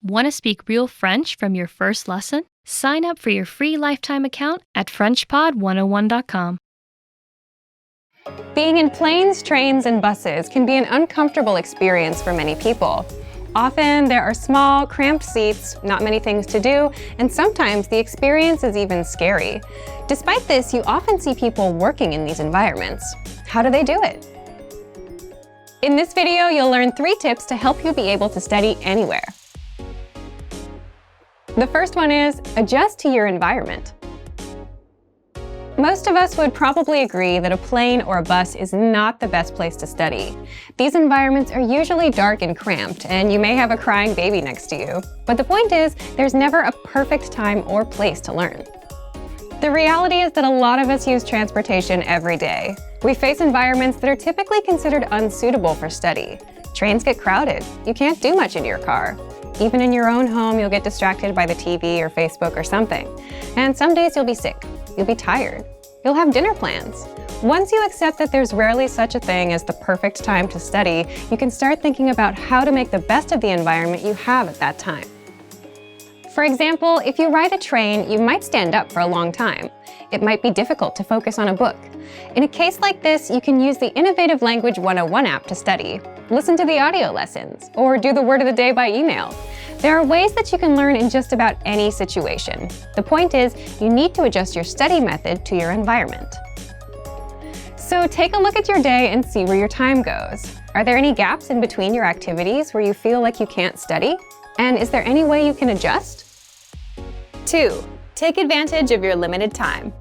Want to speak real French from your first lesson? Sign up for your free lifetime account at FrenchPod101.com. Being in planes, trains, and buses can be an uncomfortable experience for many people. Often, there are small, cramped seats, not many things to do, and sometimes the experience is even scary. Despite this, you often see people working in these environments. How do they do it? In this video, you'll learn 3 tips to help you be able to study anywhere. The first one is adjust to your environment. Most of us would probably agree that a plane or a bus is not the best place to study. These environments are usually dark and cramped, and you may have a crying baby next to you. But the point is, there's never a perfect time or place to learn. The reality is that a lot of us use transportation every day. We face environments that are typically considered unsuitable for study. Trains get crowded. You can't do much in your car. Even in your own home, you'll get distracted by the TV or Facebook or something. And some days you'll be sick. You'll be tired. You'll have dinner plans. Once you accept that there's rarely such a thing as the perfect time to study, you can start thinking about how to make the best of the environment you have at that time. For example, if you ride a train, you might stand up for a long time. It might be difficult to focus on a book. In a case like this, you can use the Innovative Language 101 app to study. Listen to the audio lessons, or do the word of the day by email. There are ways that you can learn in just about any situation. The point is, you need to adjust your study method to your environment. So take a look at your day and see where your time goes. Are there any gaps in between your activities where you feel like you can't study? And is there any way you can adjust? 2. Take advantage of your limited time.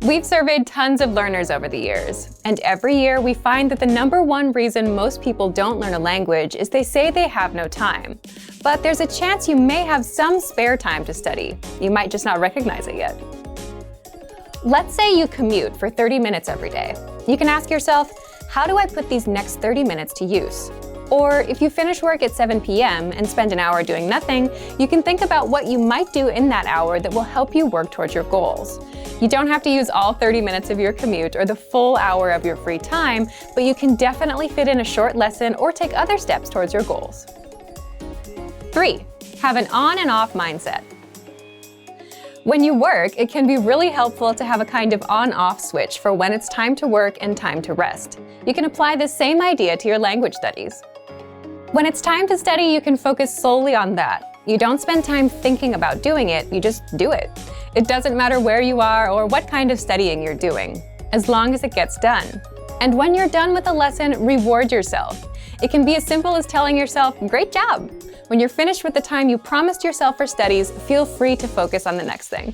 We've surveyed tons of learners over the years, and every year we find that the #1 reason most people don't learn a language is they say they have no time. But there's a chance you may have some spare time to study. You might just not recognize it yet. Let's say you commute for 30 minutes every day. You can ask yourself, how do I put these next 30 minutes to use? Or if you finish work at 7 p.m. and spend an hour doing nothing, you can think about what you might do in that hour that will help you work towards your goals. You don't have to use all 30 minutes of your commute or the full hour of your free time, but you can definitely fit in a short lesson or take other steps towards your goals. 3. Have an on and off mindset. When you work, it can be really helpful to have a kind of on-off switch for when it's time to work and time to rest. You can apply the same idea to your language studies. When it's time to study, you can focus solely on that. You don't spend time thinking about doing it, you just do it. It doesn't matter where you are or what kind of studying you're doing, as long as it gets done. And when you're done with a lesson, reward yourself. It can be as simple as telling yourself, "Great job." When you're finished with the time you promised yourself for studies, feel free to focus on the next thing.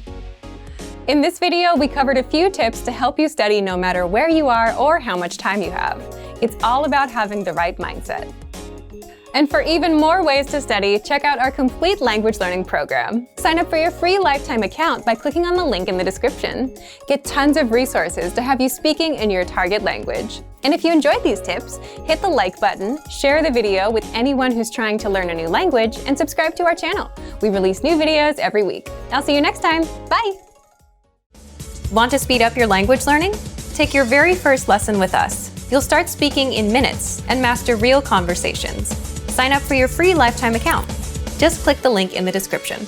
In this video, we covered a few tips to help you study no matter where you are or how much time you have. It's all about having the right mindset. And for even more ways to study, check out our complete language learning program. Sign up for your free lifetime account by clicking on the link in the description. Get tons of resources to have you speaking in your target language. And if you enjoyed these tips, hit the like button, share the video with anyone who's trying to learn a new language, and subscribe to our channel. We release new videos every week. I'll see you next time. Bye! Want to speed up your language learning? Take your very first lesson with us. You'll start speaking in minutes and master real conversations. Sign up for your free lifetime account. Just click the link in the description.